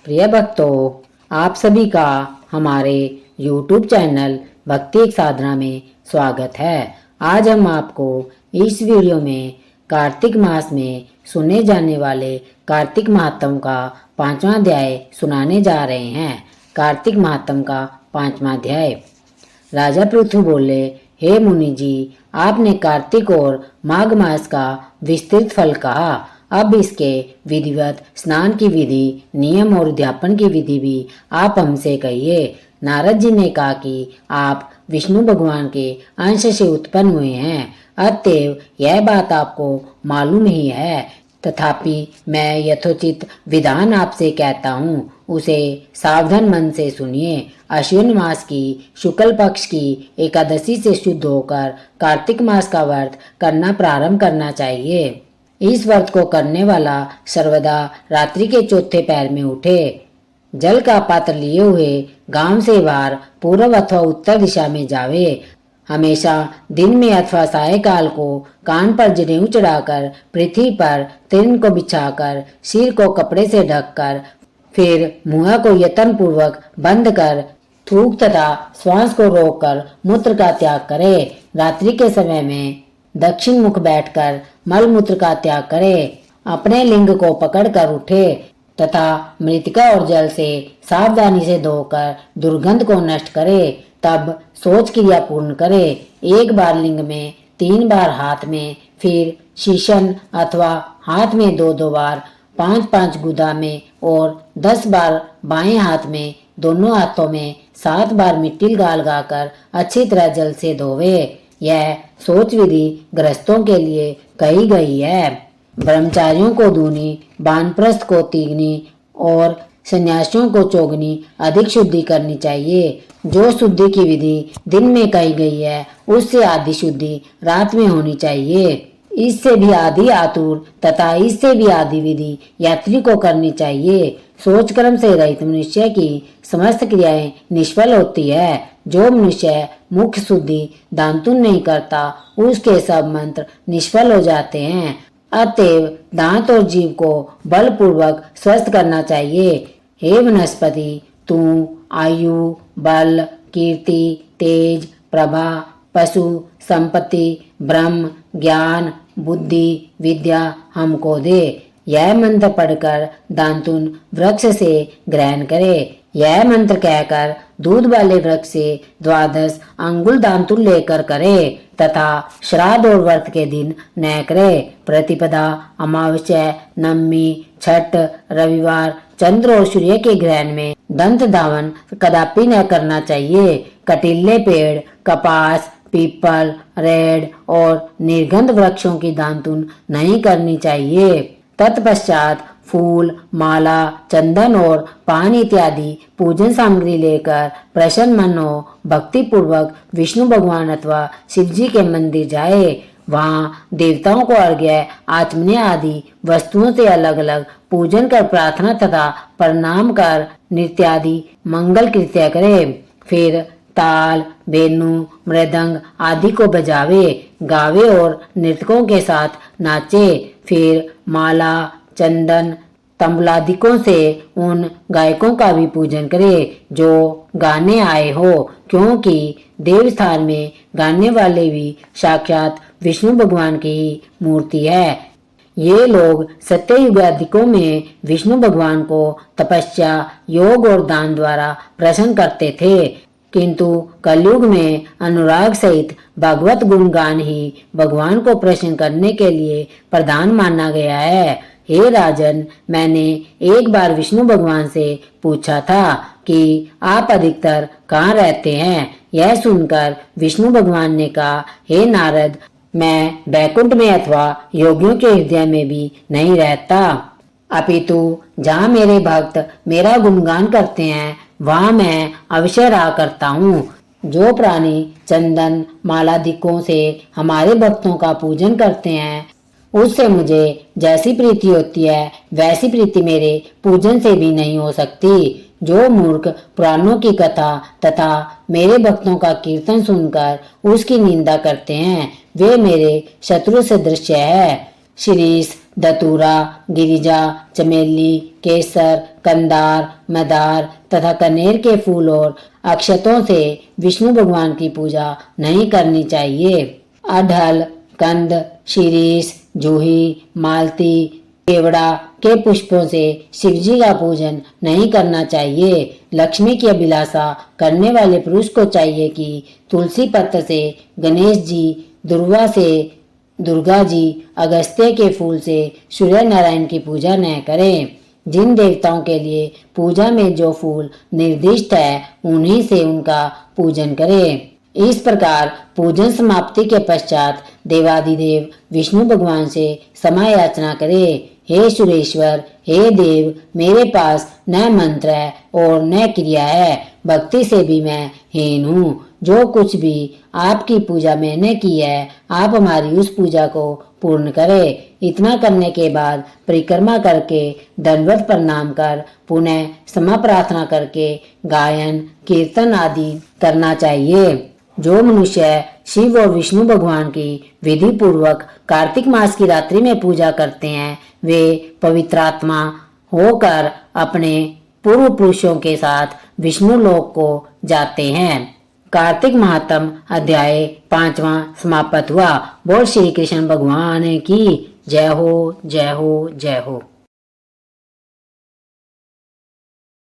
प्रिय भक्तों, आप सभी का हमारे YouTube चैनल भक्ति एक साधना में स्वागत है। आज हम आपको इस वीडियो में कार्तिक मास में सुने जाने वाले कार्तिक महात्म का 5वां अध्याय सुनाने जा रहे हैं। कार्तिक महात्म का 5वां अध्याय। राजा पृथु बोले, हे मुनि जी, आपने कार्तिक और माघ मास का विस्तृत फल कहा। अब इसके विधिवत स्नान की विधि, नियम और उद्यापन की विधि भी आप हमसे कहिए। नारद जी ने कहा कि आप विष्णु भगवान के अंश से उत्पन्न हुए हैं, अतएव यह बात आपको मालूम ही है। तथापि मैं यथोचित विधान आपसे कहता हूँ, उसे सावधान मन से सुनिए। अश्विन मास की शुक्ल पक्ष की एकादशी से शुद्ध होकर कार्तिक मास का व्रत करना प्रारंभ करना चाहिए। इस व्रत को करने वाला सर्वदा रात्रि के चौथे पैर में उठे, जल का पात्र लिए हुए गांव से बाहर पूर्व अथवा उत्तर दिशा में जावे। हमेशा दिन में अथवा सायकाल को कान पर जनेऊ चढ़ाकर पृथ्वी पर तृण को बिछाकर सिर को कपड़े से ढककर फिर मुंह को यत्न पूर्वक बंद कर थूक तथा श्वास को रोककर मूत्र का त्याग करे। रात्रि के समय में दक्षिण मुख बैठकर मल मूत्र का त्याग करे। अपने लिंग को पकड़कर उठे तथा मृतिका और जल से सावधानी से धोकर दुर्गंध को नष्ट करे। तब शौच क्रिया पूर्ण करे। एक बार लिंग में, 3 बार हाथ में, फिर शीशन अथवा हाथ में 2-2 बार, 5-5 गुदा में और 10 बार बाएं हाथ में, दोनों हाथों में 7 बार मिट्टी गाल-गाकर अच्छी तरह जल से धोवे। यह शौच विधि गृहस्थों के लिए कही गई है। ब्रह्मचारियों को दूनी, वानप्रस्थ को तीगनी और सन्यासियों को चौगनी अधिक शुद्धि करनी चाहिए। जो शुद्धि की विधि दिन में कही गई है, उससे आधी शुद्धि रात में होनी चाहिए। इससे भी आधी आतुर तथा इससे भी आधी विधि यात्री को करनी चाहिए। शौच कर्म से रहित मनुष्य की समस्त क्रियाएं निष्फल होती है। जो मनुष्य मुख्य शुद्धि दांतुन नहीं करता, उसके सब मंत्र निष्फल हो जाते हैं। अतएव दांत और जीव को बलपूर्वक स्वस्थ करना चाहिए। हे वनस्पति, तू आयु, बल, कीर्ति, तेज, प्रभा, पशु, संपत्ति, ब्रह्म, ज्ञान, बुद्धि, विद्या हमको दे। यह मंत्र पढ़कर दांतुन वृक्ष से ग्रहण करे। यह मंत्र कहकर दूध वाले वृक्ष से 12 अंगुल दांतुन लेकर करे तथा श्राद्ध और व्रत के दिन न करे। प्रतिपदा, अमावस्या, नवमी, छठ, रविवार, चंद्र और सूर्य के ग्रहण में दंत धावन कदापि न करना चाहिए। कटीले पेड़, कपास, पीपल, रेड़ और निर्गंध वृक्षों की दांतुन नहीं करनी चाहिए। तत्पश्चात फूल, माला, चंदन और पान इत्यादि पूजन सामग्री लेकर प्रसन्न मन हो भक्ति पूर्वक विष्णु भगवान अथवा शिव जी के मंदिर जाए। वहाँ देवताओं को अर्घ्य, आचमने आदि वस्तुओं से अलग अलग पूजन कर प्रार्थना तथा प्रणाम कर नृत्यादि मंगल कृत्य करे। फिर ताल, वेणु, मृदंग आदि को बजावे, गावे और नृतकों के साथ नाचे। फिर माला, चंदन, तंबलादिकों से उन गायकों का भी पूजन करे जो गाने आए हो, क्योंकि देवस्थान में गाने वाले भी साक्षात विष्णु भगवान की ही मूर्ति है। ये लोग सत्ययुग आदिकों में विष्णु भगवान को तपस्या, योग और दान द्वारा प्रसन्न करते थे, किंतु कलयुग में अनुराग सहित भगवत गुणगान ही भगवान को प्रसन्न करने के लिए प्रधान माना गया है। हे राजन, मैंने एक बार विष्णु भगवान से पूछा था कि आप अधिकतर कहाँ रहते हैं। यह सुनकर विष्णु भगवान ने कहा, हे नारद, मैं बैकुंठ में अथवा योगियों के हृदय में भी नहीं रहता, अपितु जहाँ मेरे भक्त मेरा गुणगान करते हैं वहाँ मैं अवश्य रहा करता हूँ। जो प्राणी चंदन मालादिकों से हमारे भक्तों का पूजन करते हैं, उससे मुझे जैसी प्रीति होती है वैसी प्रीति मेरे पूजन से भी नहीं हो सकती। जो मूर्ख पुराणों की कथा तथा मेरे भक्तों का कीर्तन सुनकर उसकी निंदा करते हैं, वे मेरे शत्रु सदृश है। शीरीष, धतूरा, गिरिजा, चमेली, केसर, कंदार, मदार तथा कनेर के फूल और अक्षतों से विष्णु भगवान की पूजा नहीं करनी चाहिए। अढ़ल, कंद, शीरीष, जूही, मालती, केवड़ा के पुष्पों से शिवजी का पूजन नहीं करना चाहिए। लक्ष्मी की अभिलाषा करने वाले पुरुष को चाहिए कि तुलसी पत्र से गणेश जी, दुर्वा से दुर्गा जी, अगस्त्य के फूल से सूर्य नारायण की पूजा न करें। जिन देवताओं के लिए पूजा में जो फूल निर्दिष्ट है उन्हीं से उनका पूजन करें। इस प्रकार पूजन समाप्ति के पश्चात देवादिदेव विष्णु भगवान से क्षमा याचना करें। हे सुरेश्वर, हे देव, मेरे पास न मंत्र है और न क्रिया है, भक्ति से भी मैं हीन हूँ। जो कुछ भी आपकी पूजा मैंने की है, आप हमारी उस पूजा को पूर्ण करें। इतना करने के बाद परिक्रमा करके दंडवत प्रणाम कर पुनः क्षमा प्रार्थना करके गायन, कीर्तन आदि करना चाहिए। जो मनुष्य शिव और विष्णु भगवान की विधि पूर्वक कार्तिक मास की रात्रि में पूजा करते हैं, वे पवित्रात्मा होकर अपने पूर्व पुरुषों के साथ विष्णु लोक को जाते हैं। कार्तिक महात्म अध्याय 5वां समाप्त हुआ। बोल श्री कृष्ण भगवान की जय हो, जय हो, जय हो।